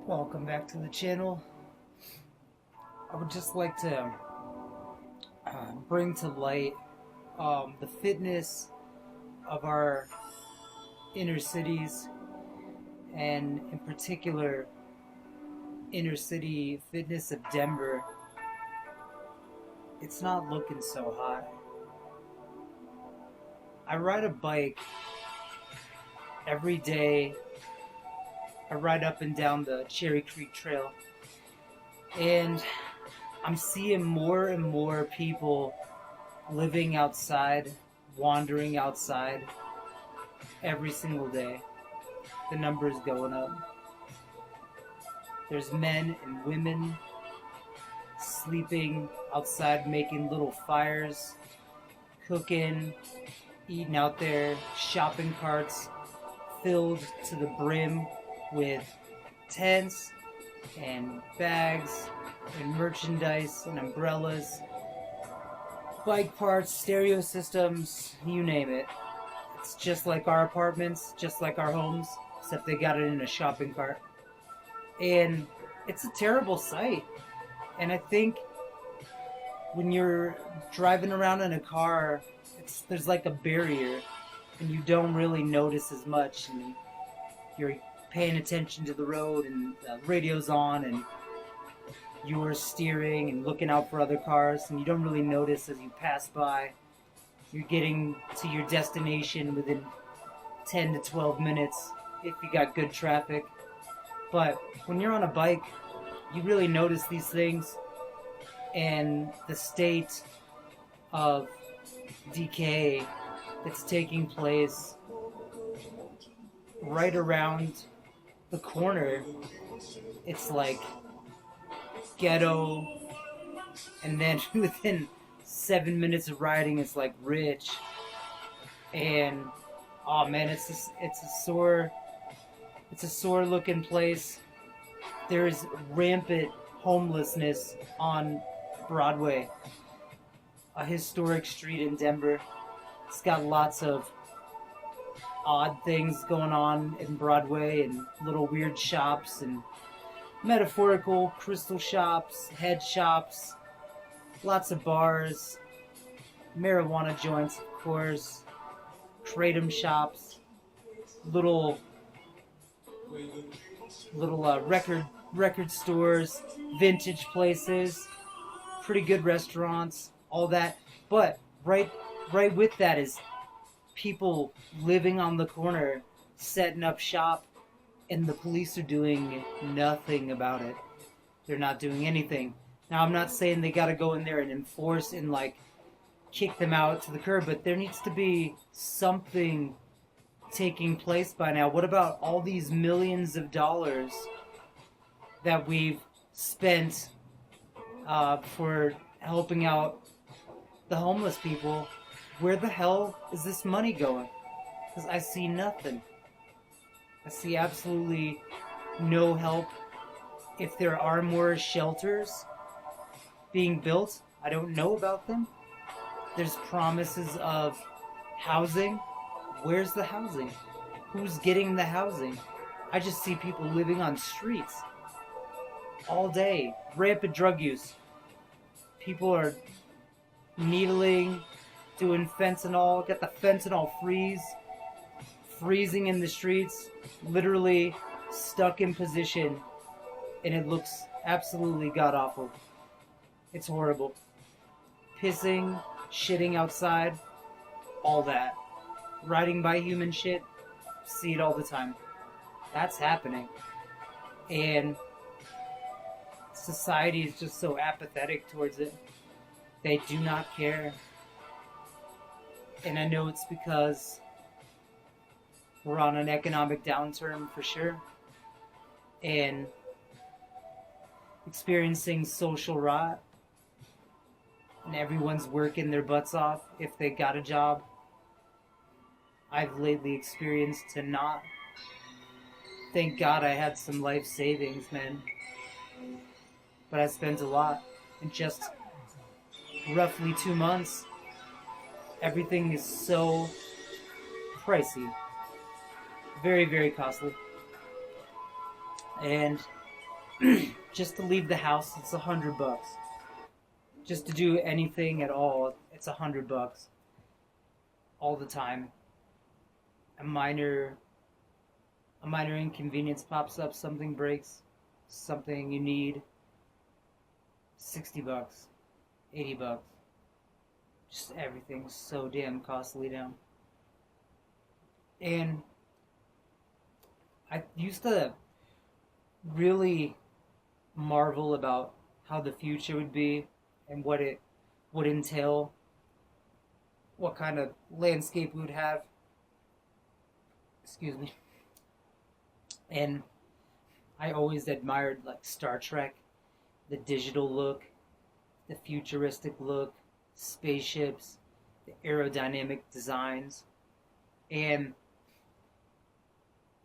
Welcome back to the channel. I would just like to bring to light the fitness of our inner cities, and in particular inner city fitness of Denver. It's not looking so hot. I ride a bike every day. I ride up and down the Cherry Creek Trail, and I'm seeing more and more people living outside, wandering outside every single day. The number's going up. There's men and women sleeping outside, making little fires, cooking, eating out there, shopping carts filled to the brim with tents and bags and merchandise and umbrellas, bike parts, stereo systems, you name it. It's just like our apartments, just like our homes, except they got it in a shopping cart. And it's a terrible sight. And I think when you're driving around in a car, there's like a barrier, and you don't really notice as much, and you're paying attention to the road, and the radio's on, and you're steering and looking out for other cars, and you don't really notice as you pass by. You're getting to your destination within 10 to 12 minutes if you got good traffic. But when you're on a bike, you really notice these things, and the state of decay that's taking place right around the corner. It's like ghetto, and then within 7 minutes of riding, it's like rich. And oh man, it's a sore looking place. There is rampant homelessness on Broadway, a historic street in Denver. It's got lots of odd things going on in Broadway, and little weird shops, and metaphorical crystal shops, head shops, lots of bars, marijuana joints, of course, kratom shops, little record stores, vintage places, pretty good restaurants, all that. But right with that is people living on the corner, setting up shop, and the police are doing nothing about it. They're not doing anything. Now, I'm not saying they gotta go in there and enforce and like kick them out to the curb, but there needs to be something taking place by now. What about all these millions of dollars that we've spent for helping out the homeless people? Where the hell is this money going? Because I see nothing. I see absolutely no help. If there are more shelters being built, I don't know about them. There's promises of housing. Where's the housing? Who's getting the housing? I just see people living on streets all day. Rampant drug use. People are needling, doing fentanyl. Got the fentanyl freezing in the streets, literally stuck in position, and it looks absolutely god-awful. It's horrible. Pissing, shitting outside, all that. Riding by human shit, see it all the time. That's happening. And society is just so apathetic towards it. They do not care. And I know it's because we're on an economic downturn for sure, and experiencing social rot, and everyone's working their butts off if they got a job. I've lately experienced to not. Thank God I had some life savings, man. But I spent a lot in just roughly 2 months. Everything is so pricey. Very, very costly. And Just to leave the house, it's $100. Just to do anything at all, it's $100 all the time. A minor a minor inconvenience pops up, something breaks, something you need, $60, $80. Just everything's so damn costly now. And I used to really marvel about how the future would be and what it would entail, what kind of landscape we would have. Excuse me. And I always admired like Star Trek, the digital look, the futuristic look, spaceships, the aerodynamic designs. And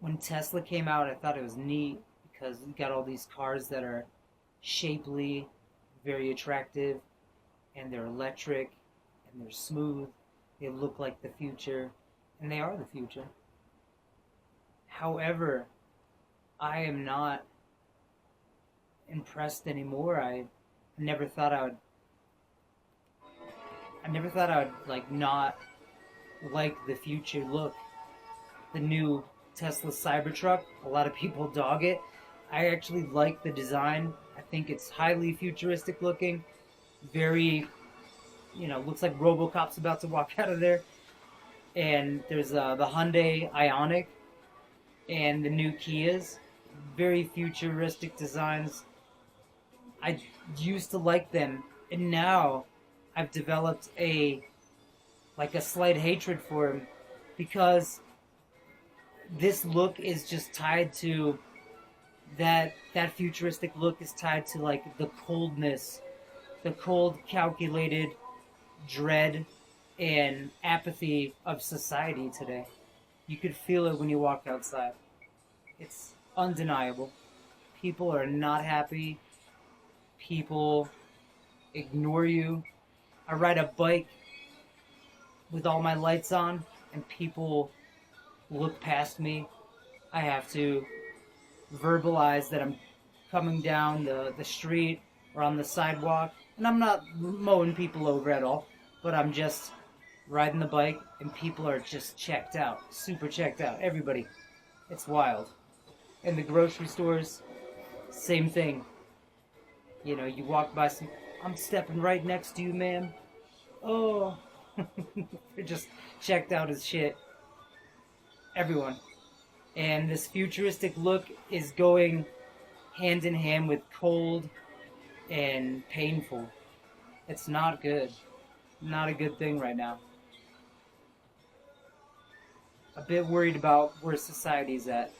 when Tesla came out, I thought it was neat because we got all these cars that are shapely, very attractive, and they're electric, and they're smooth. They look like the future, and they are the future. However, I am not impressed anymore. I never thought I would like not like the future look. The new Tesla Cybertruck, a lot of people dog it. I actually like the design. I think it's highly futuristic looking. Very, looks like RoboCop's about to walk out of there. And there's the Hyundai Ioniq and the new Kias. Very futuristic designs. I used to like them, and now I've developed a slight hatred for them because this look is just tied to that futuristic look is tied to like the coldness, the cold, calculated dread and apathy of society today. You could feel it when you walk outside. It's undeniable. People are not happy. People ignore you. I ride a bike with all my lights on and people look past me. I have to verbalize that I'm coming down the street or on the sidewalk, and I'm not mowing people over at all, but I'm just riding the bike and people are just checked out, super checked out, everybody. It's wild. In the grocery stores, same thing. You walk by I'm stepping right next to you, ma'am. Oh, they're just checked out as shit. Everyone. And this futuristic look is going hand in hand with cold and painful. It's not good. Not a good thing right now. A bit worried about where society's at.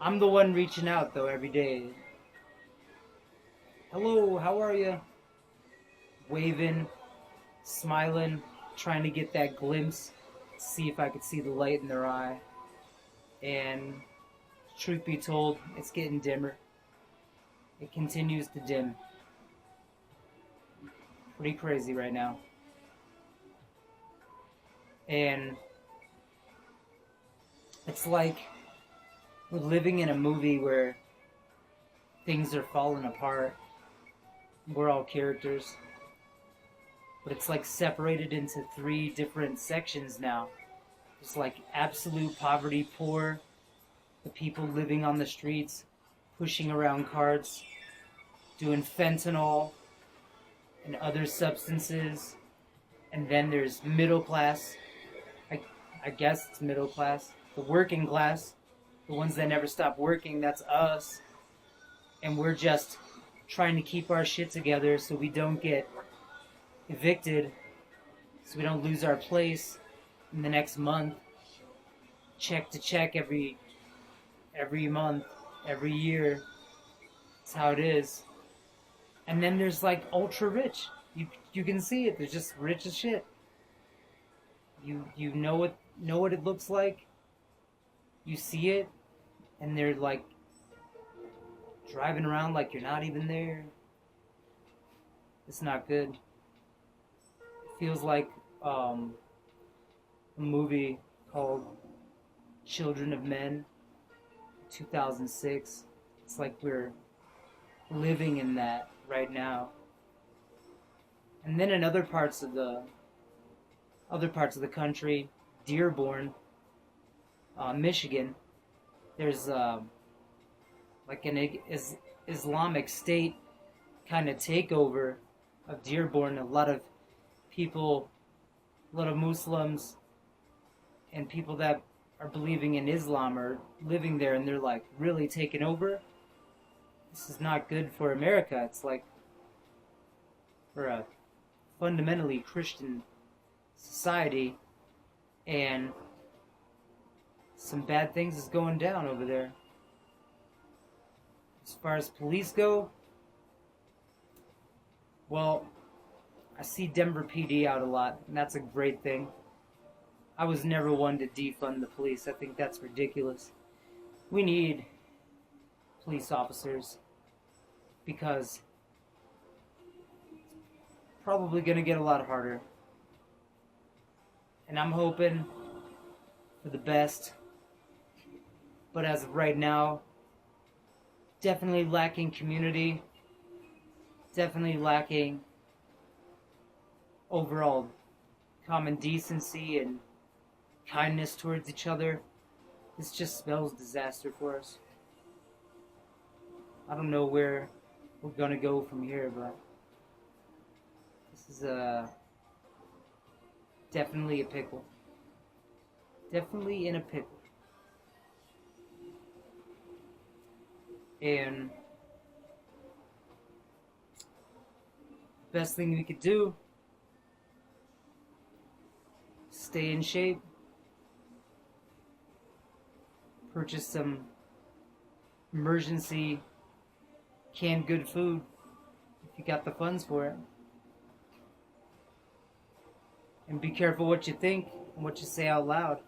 I'm the one reaching out, though, every day. Hello, how are you? Waving, smiling, trying to get that glimpse, see if I could see the light in their eye. And truth be told, it's getting dimmer. It continues to dim. Pretty crazy right now. And it's like we're living in a movie where things are falling apart. We're all characters. But it's like separated into 3 different sections now. It's like absolute poverty, poor, the people living on the streets, pushing around carts, doing fentanyl and other substances. And then there's middle class. I guess it's middle class. The working class, the ones that never stop working, that's us. And we're just trying to keep our shit together so we don't get evicted, so we don't lose our place in the next month. Check to check every month, every year. That's how it is. And then there's like ultra rich. You can see it. They're just rich as shit. You know what it looks like. You see it, and they're like driving around like you're not even there. It's not good. It feels like a movie called Children of Men, 2006. It's like we're living in that right now. And then in other parts of the country, Dearborn, Michigan, there's like an Islamic State kind of takeover of Dearborn. A lot of people, a lot of Muslims and people that are believing in Islam are living there, and they're like really taking over. This is not good for America. It's like we're a fundamentally Christian society, and some bad things is going down over there. As far as police go, well, I see Denver PD out a lot, and that's a great thing. I was never one to defund the police. I think that's ridiculous. We need police officers because it's probably going to get a lot harder. And I'm hoping for the best. But as of right now, definitely lacking community. Definitely lacking overall common decency and kindness towards each other. This just spells disaster for us. I don't know where we're gonna go from here, but this is definitely a pickle. Definitely in a pickle. And the best thing we could do, stay in shape, purchase some emergency canned good food if you got the funds for it. And be careful what you think and what you say out loud,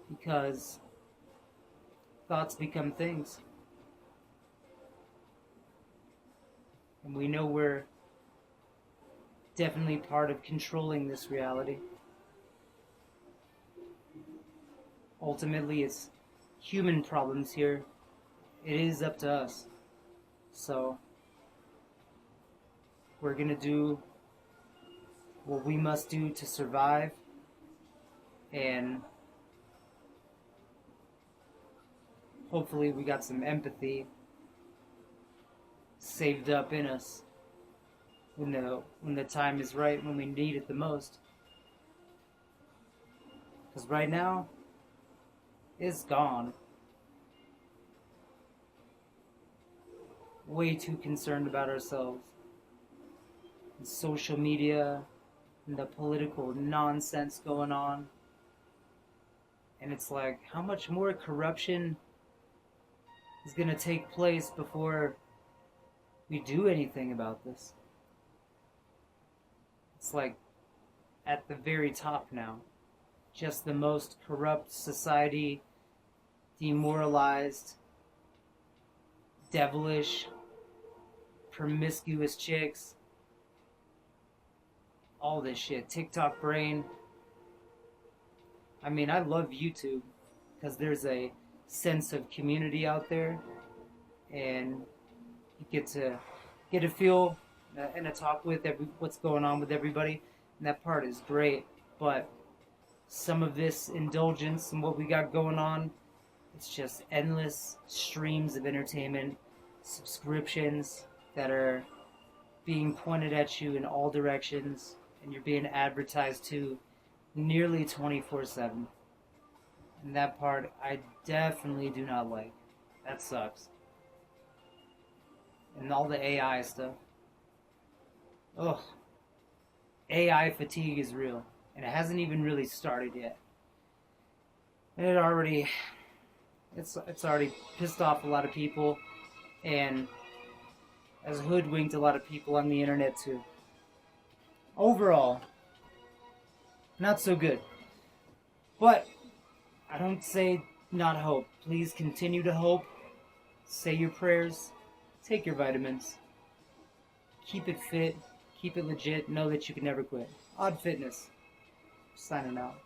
because thoughts become things. And we know we're definitely part of controlling this reality. Ultimately, it's human problems here. It is up to us. So, we're gonna do what we must do to survive, and hopefully we got some empathy saved up in us when the time is right, when we need it the most. Because right now, it's gone. Way too concerned about ourselves. And social media and the political nonsense going on. And it's like, how much more corruption is going to take place before we do anything about this? It's like at the very top now. Just the most corrupt society, demoralized, devilish, promiscuous chicks, all this shit. TikTok brain. I mean, I love YouTube because there's a sense of community out there, and you get a feel and a talk with what's going on with everybody, and that part is great. But some of this indulgence and what we got going on, it's just endless streams of entertainment, subscriptions that are being pointed at you in all directions, and you're being advertised to nearly 24/7. And that part I definitely do not like. That sucks. And all the AI stuff. Ugh. AI fatigue is real. And it hasn't even really started yet. And it's already pissed off a lot of people, and has hoodwinked a lot of people on the internet too. Overall, not so good. But I don't say not hope. Please continue to hope. Say your prayers. Take your vitamins. Keep it fit. Keep it legit. Know that you can never quit. Odd Fitness. Signing out.